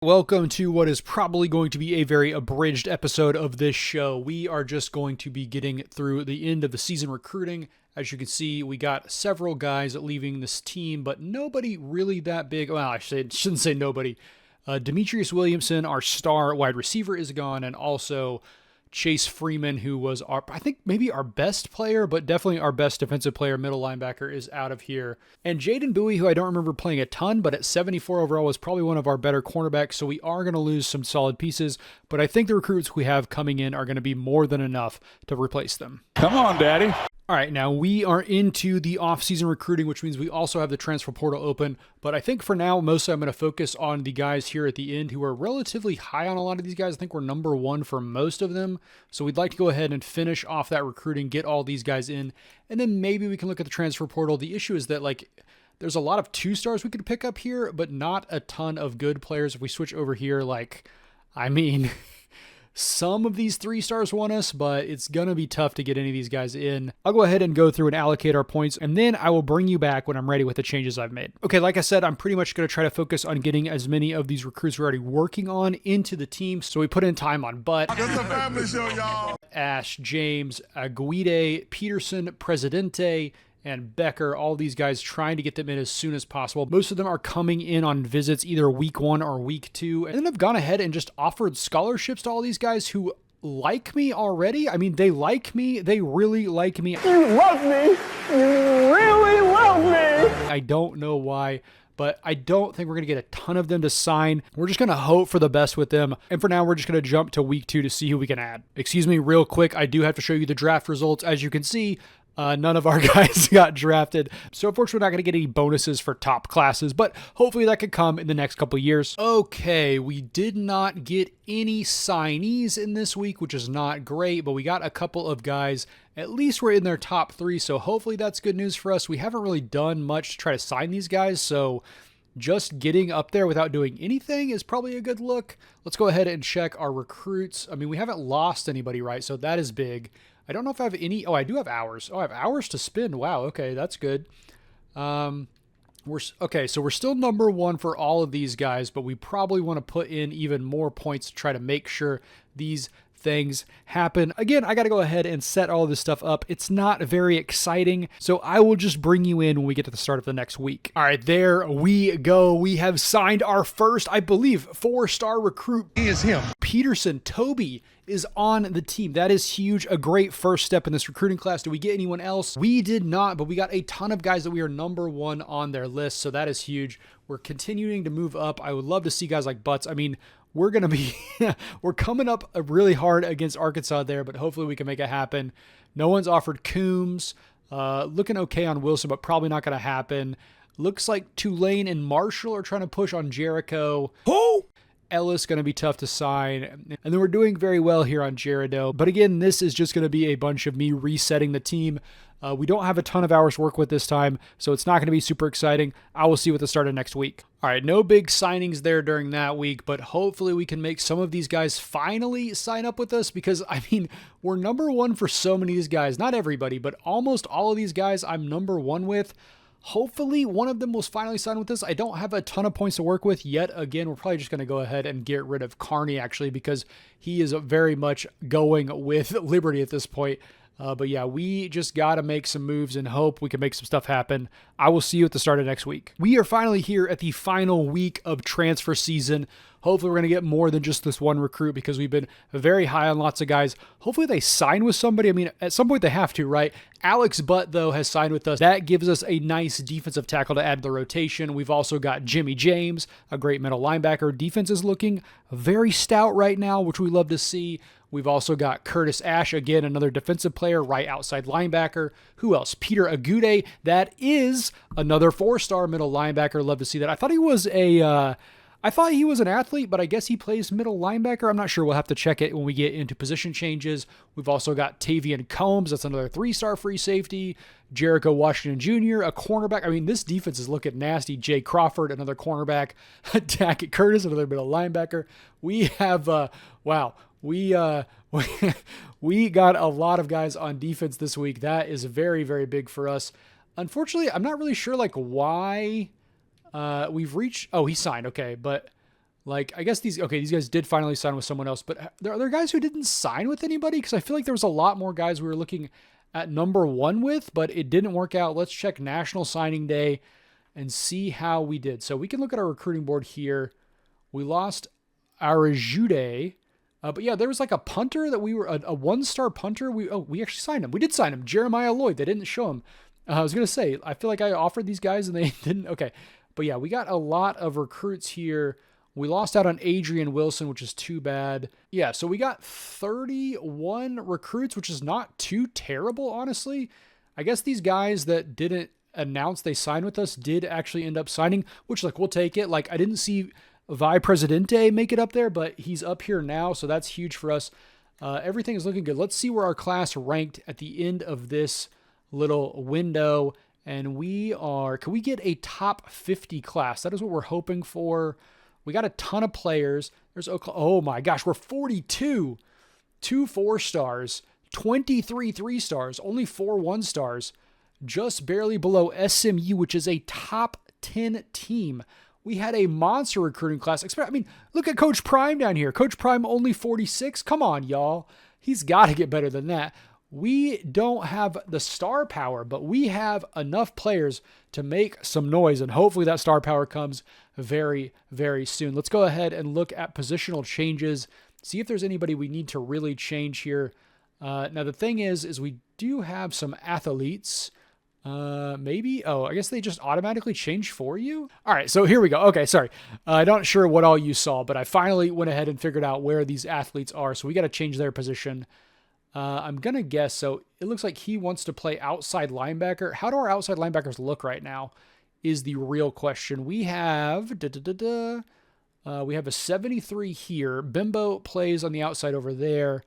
Welcome to what is probably going to be a very abridged episode of this show. We are just going to be getting through the end of the season recruiting. As you can see, we got several guys leaving this team, but nobody really that big. Well, I shouldn't say nobody. Demetrius Williamson, our star wide receiver, is gone, and also Chase Freeman, who was I think maybe our best player, but definitely our best defensive player, middle linebacker, is out of here. And Jaden Bowie, who I don't remember playing a ton, but at 74 overall was probably one of our better cornerbacks, so we are going to lose some solid pieces, but I think the recruits we have coming in are going to be more than enough to replace them. Come on, Daddy. All right, now we are into the off-season recruiting, which means we also have the transfer portal open. But I think for now, mostly I'm going to focus on the guys here at the end who are relatively high on a lot of these guys. I think we're number one for most of them. So we'd like to go ahead and finish off that recruiting, get all these guys in, and then maybe we can look at the transfer portal. The issue is that there's a lot of 2-stars we could pick up here, but not a ton of good players. If we switch over here, some of these 3-stars want us, but it's going to be tough to get any of these guys in. I'll go ahead and go through and allocate our points, and then I will bring you back when I'm ready with the changes I've made. Okay, like I said, I'm pretty much going to try to focus on getting as many of these recruits we're already working on into the team. So we put in time on Butt, It's a family show, y'all. Ash, James, Aguide, Peterson, Presidente, and Becker, all these guys trying to get them in as soon as possible. Most of them are coming in on visits either week 1 or week 2. And then I've gone ahead and just offered scholarships to all these guys who like me already. I mean, they like me. They really like me. You love me. You really love me. I don't know why, but I don't think we're going to get a ton of them to sign. We're just going to hope for the best with them. And for now, we're just going to jump to week 2 to see who we can add. Excuse me, real quick. I do have to show you the draft results. As you can see, none of our guys got drafted. So unfortunately, we're not going to get any bonuses for top classes, but hopefully that could come in the next couple years. Okay, we did not get any signees in this week, which is not great, but we got a couple of guys. At least we're in their top 3, so hopefully that's good news for us. We haven't really done much to try to sign these guys, so just getting up there without doing anything is probably a good look. Let's go ahead and check our recruits. I mean, we haven't lost anybody, right? So that is big. I don't know if I have any. Oh, I do have hours. Oh, I have hours to spend. Wow. Okay, that's good. So we're still number 1 for all of these guys, but we probably want to put in even more points to try to make sure these things happen. Again, I got to go ahead and set all this stuff up. It's not very exciting, so I will just bring you in when we get to the start of the next week. All right, there we go. We have signed our first, I believe, 4-star recruit. He is him. Peterson, Toby is on the team. That is huge. A great first step in this recruiting class. Did we get anyone else? We did not, but we got a ton of guys that we are number 1 on their list, so that is huge. We're continuing to move up. I would love to see guys like Butts. I mean, we're going to be, we're coming up really hard against Arkansas there, but hopefully we can make it happen. No one's offered Coombs. Looking okay on Wilson, but probably not going to happen. Looks like Tulane and Marshall are trying to push on Jericho. Who? Ellis going to be tough to sign. And then we're doing very well here on Jericho. But again, this is just going to be a bunch of me resetting the team. We don't have a ton of hours to work with this time, so it's not going to be super exciting. I will see you at the start of next week. All right, no big signings there during that week, but hopefully we can make some of these guys finally sign up with us because, I mean, we're number 1 for so many of these guys. Not everybody, but almost all of these guys I'm number 1 with. Hopefully one of them will finally sign with us. I don't have a ton of points to work with yet. Again, we're probably just going to go ahead and get rid of Carney, actually, because he is very much going with Liberty at this point. But yeah, we just got to make some moves and hope we can make some stuff happen. I will see you at the start of next week. We are finally here at the final week of transfer season. Hopefully we're going to get more than just this one recruit because we've been very high on lots of guys. Hopefully they sign with somebody. I mean, at some point they have to, right? Alex Butt, though, has signed with us. That gives us a nice defensive tackle to add to the rotation. We've also got Jimmy James, a great middle linebacker. Defense is looking very stout right now, which we love to see. We've also got Curtis Ash, again, another defensive player, right outside linebacker. Who else? Peter Aguide. That is another 4-star middle linebacker. Love to see that. I thought he was an athlete, but I guess he plays middle linebacker. I'm not sure. We'll have to check it when we get into position changes. We've also got Tavian Combs. That's another 3-star free safety. Jericho Washington Jr., a cornerback. I mean, this defense is looking nasty. Jay Crawford, another cornerback. Tackett Curtis, another middle linebacker. We have, we got a lot of guys on defense this week. That is very, very big for us. Unfortunately, I'm not really sure why we've reached. Oh, he signed. Okay, but Like, I guess these guys did finally sign with someone else, but are there guys who didn't sign with anybody? Because I feel like there was a lot more guys we were looking at number 1 with, but it didn't work out. Let's check National Signing Day and see how we did. So we can look at our recruiting board here. We lost Arajude, but yeah, there was like a punter that we were, a 1-star punter. We actually signed him. We did sign him. Jeremiah Lloyd. They didn't show him. I was going to say, I feel like I offered these guys and they didn't. Okay. But yeah, we got a lot of recruits here. We lost out on Adrian Wilson, which is too bad. Yeah, so we got 31 recruits, which is not too terrible, honestly. I guess these guys that didn't announce they signed with us did actually end up signing, which, like, we'll take it. Like, I didn't see Vi Presidente make it up there, but he's up here now, so that's huge for us. Everything is looking good. Let's see where our class ranked at the end of this little window. And can we get a top 50 class? That is what we're hoping for. We got a ton of players. Oh my gosh, we're 42. 2 4-stars, 23 3-stars, only 4 1-stars, just barely below SMU, which is a top 10 team. We had a monster recruiting class. I mean, look at Coach Prime down here. Coach Prime only 46. Come on, y'all. He's got to get better than that. We don't have the star power, but we have enough players to make some noise, and hopefully that star power comes very, very soon. Let's go ahead and look at positional changes, see if there's anybody we need to really change here. Now, the thing is we do have some athletes. Maybe. Oh, I guess they just automatically change for you. All right, so here we go. Okay, sorry. I'm not sure what all you saw, but I finally went ahead and figured out where these athletes are, so we got to change their position. I'm going to guess, so it looks like he wants to play outside linebacker. How do our outside linebackers look right now is the real question. We have we have a 73 here. Bimbo plays on the outside over there.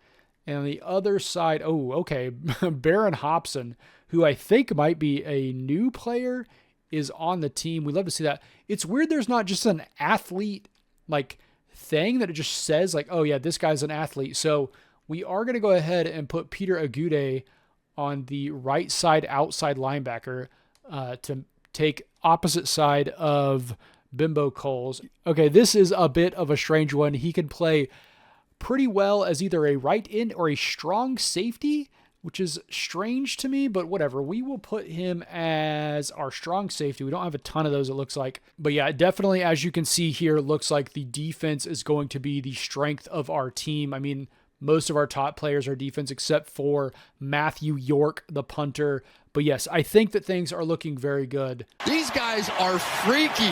And on the other side, oh, okay, Baron Hobson, who I think might be a new player, is on the team. We'd love to see that. It's weird there's not just an athlete like thing that it just says like, oh yeah, this guy's an athlete. So we are going to go ahead and put Peter Agude on the right side outside linebacker to take opposite side of Bimbo Coles. Okay, this is a bit of a strange one. He can play pretty well as either a right end or a strong safety, which is strange to me, but whatever. We will put him as our strong safety. We don't have a ton of those, it looks like. But yeah, definitely, as you can see here, it looks like the defense is going to be the strength of our team. I mean, most of our top players are defense except for Matthew York, the punter. But yes, I think that things are looking very good. These guys are freaky.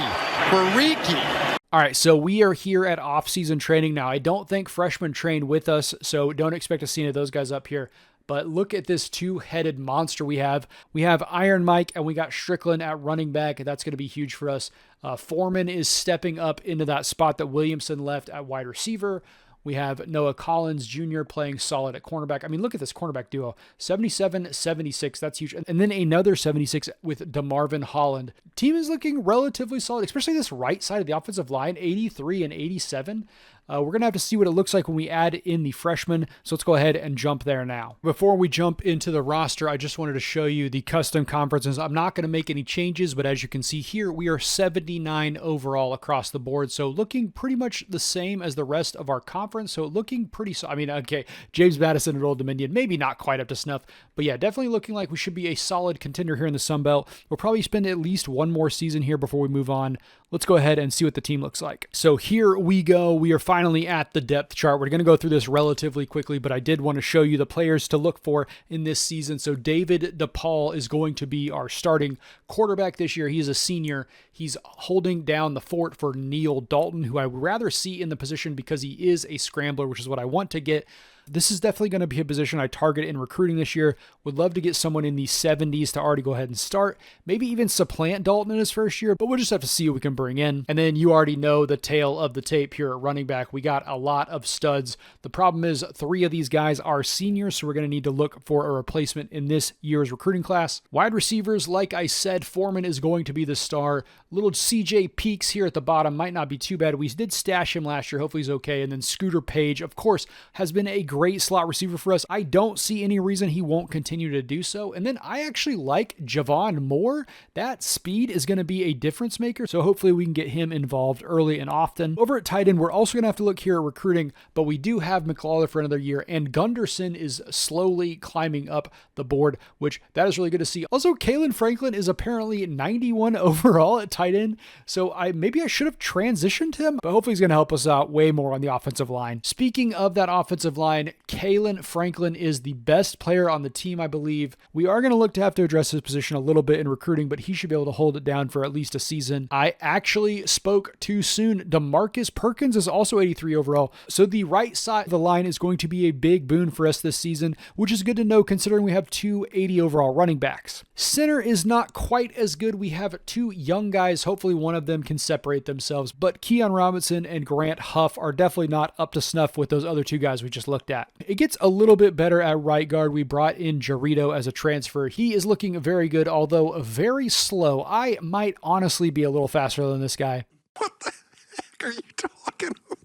All right, so we are here at off-season training now. I don't think freshmen train with us, so don't expect to see any of those guys up here. But look at this 2-headed monster we have. We have Iron Mike, and we got Strickland at running back, and that's going to be huge for us. Foreman is stepping up into that spot that Williamson left at wide receiver. We have Noah Collins Jr. playing solid at cornerback. I mean, look at this cornerback duo. 77, 76. That's huge. And then another 76 with DeMarvin Holland. Team is looking relatively solid, especially this right side of the offensive line, 83 and 87. We're going to have to see what it looks like when we add in the freshmen. So let's go ahead and jump there now. Before we jump into the roster, I just wanted to show you the custom conferences. I'm not going to make any changes, but as you can see here, we are 79 overall across the board. So looking pretty much the same as the rest of our conference. So looking pretty, I mean, okay, James Madison and Old Dominion, maybe not quite up to snuff, but yeah, definitely looking like we should be a solid contender here in the Sun Belt. We'll probably spend at least one more season here before we move on. Let's go ahead and see what the team looks like. So here we go. We are finally at the depth chart. We're going to go through this relatively quickly, but I did want to show you the players to look for in this season. So David DePaul is going to be our starting quarterback this year. He is a senior. He's holding down the fort for Neil Dalton, who I would rather see in the position because he is a scrambler, which is what I want to get. This is definitely going to be a position I target in recruiting this year. Would love to get someone in the 70s to already go ahead and start. Maybe even supplant Dalton in his first year, but we'll just have to see what we can bring in. And then you already know the tale of the tape here at running back. We got a lot of studs. The problem is 3 of these guys are seniors, so we're going to need to look for a replacement in this year's recruiting class. Wide receivers, like I said, Foreman is going to be the star. Little CJ Peaks here at the bottom might not be too bad. We did stash him last year. Hopefully he's okay. And then Scooter Page, of course, has been a great great slot receiver for us. I don't see any reason he won't continue to do so. And then I actually like Javon Moore. That speed is going to be a difference maker, so hopefully we can get him involved early and often. Over at tight end, we're also going to have to look here at recruiting, but we do have McLaughler for another year, and Gunderson is slowly climbing up the board, which that is really good to see. Also, Kalen Franklin is apparently 91 overall at tight end, so maybe I should have transitioned him, but hopefully he's going to help us out way more on the offensive line. Speaking of that offensive line, Kalen Franklin is the best player on the team, I believe. We are going to look to have to address his position a little bit in recruiting, but he should be able to hold it down for at least a season. I actually spoke too soon. DeMarcus Perkins is also 83 overall, so the right side of the line is going to be a big boon for us this season, which is good to know considering we have two 80 overall running backs. Center is not quite as good. We have two young guys. Hopefully one of them can separate themselves, but Keon Robinson and Grant Huff are definitely not up to snuff with those other two guys we just looked at. It gets a little bit better at right guard. We brought in Jarrito as a transfer. He is looking very good, although very slow. I might honestly be a little faster than this guy. What the heck are you talking about?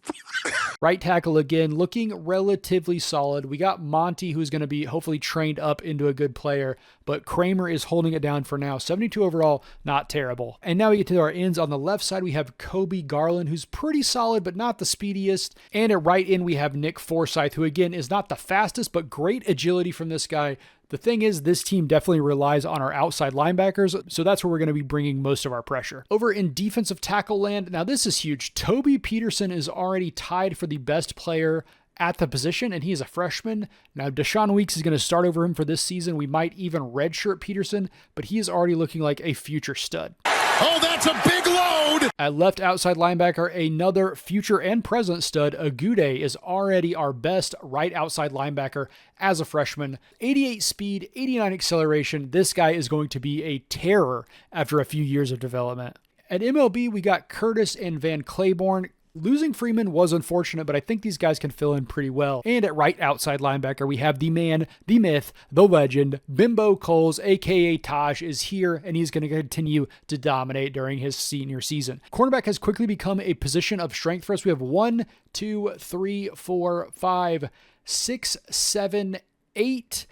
Right tackle again, looking relatively solid. We got Monty, who's going to be hopefully trained up into a good player, but Kramer is holding it down for now. 72 overall, not terrible. And now we get to our ends. On the left side, we have Kobe Garland, who's pretty solid, but not the speediest. And at right end, we have Nick Forsyth, who again is not the fastest, but great agility from this guy. The thing is, this team definitely relies on our outside linebackers, so that's where we're going to be bringing most of our pressure. Over in defensive tackle land, now this is huge. Toby Peterson is already tied for the best player at the position, and he is a freshman. Now, Deshaun Weeks is going to start over him for this season. We might even redshirt Peterson, but he is already looking like a future stud. Oh, that's a big load! At left outside linebacker, another future and present stud, Agude, is already our best right outside linebacker as a freshman. 88 speed, 89 acceleration. This guy is going to be a terror after a few years of development. At MLB, we got Curtis and Van Claiborne. Losing Freeman was unfortunate, but I think these guys can fill in pretty well. And at right outside linebacker, we have the man, the myth, the legend, Bimbo Coles, aka Taj, is here, and he's going to continue to dominate during his senior season. Cornerback has quickly become a position of strength for us. We have 1, 2, 3, 4, 5, 6, 7, 8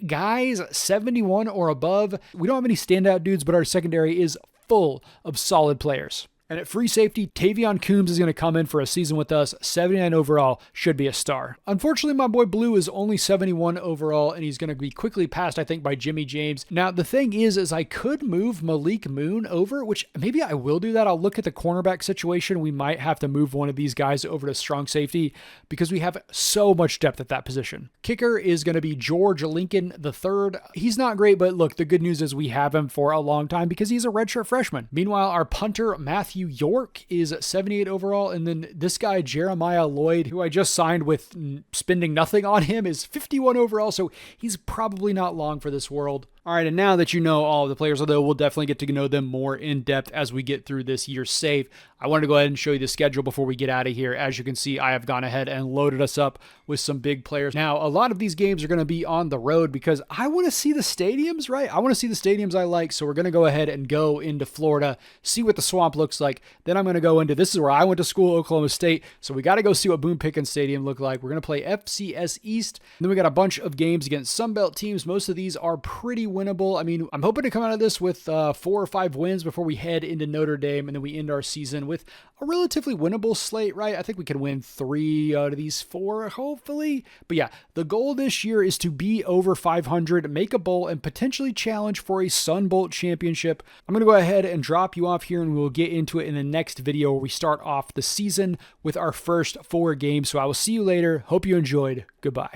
guys, 71 or above. We don't have any standout dudes, but our secondary is full of solid players. And at free safety, Tavion Coombs is going to come in for a season with us. 79 overall, should be a star. Unfortunately, my boy Blue is only 71 overall, and he's going to be quickly passed, I think, by Jimmy James. Now, the thing is I could move Malik Moon over, which maybe I will do that. I'll look at the cornerback situation. We might have to move one of these guys over to strong safety because we have so much depth at that position. Kicker is going to be George Lincoln III. He's not great, but look, the good news is we have him for a long time because he's a redshirt freshman. Meanwhile, our punter, Matthew York, is 78 overall, and then this guy Jeremiah Lloyd, who I just signed with spending nothing on him, is 51 overall, so he's probably not long for this world. All right, and now that you know all of the players, although we'll definitely get to know them more in depth as we get through this year's save, I wanted to go ahead and show you the schedule before we get out of here. As you can see, I have gone ahead and loaded us up with some big players. Now, a lot of these games are going to be on the road because I want to see the stadiums, right? I want to see the stadiums I like, so we're going to go ahead and go into Florida, see what the swamp looks like. Then I'm going to go into, this is where I went to school, Oklahoma State, so we got to go see what Boone Pickens Stadium looked like. We're going to play FCS East, and then we got a bunch of games against Sunbelt teams. Most of these are pretty winnable. I mean, I'm hoping to come out of this with 4 or 5 wins before we head into Notre Dame, and then we end our season with a relatively winnable slate, right? I think we can win 3 out of these 4, hopefully. But yeah, the goal this year is to be over 500, make a bowl, and potentially challenge for a Sun Bowl championship. I'm going to go ahead and drop you off here, and we'll get into it in the next video where we start off the season with our first 4 games. So I will see you later. Hope you enjoyed. Goodbye.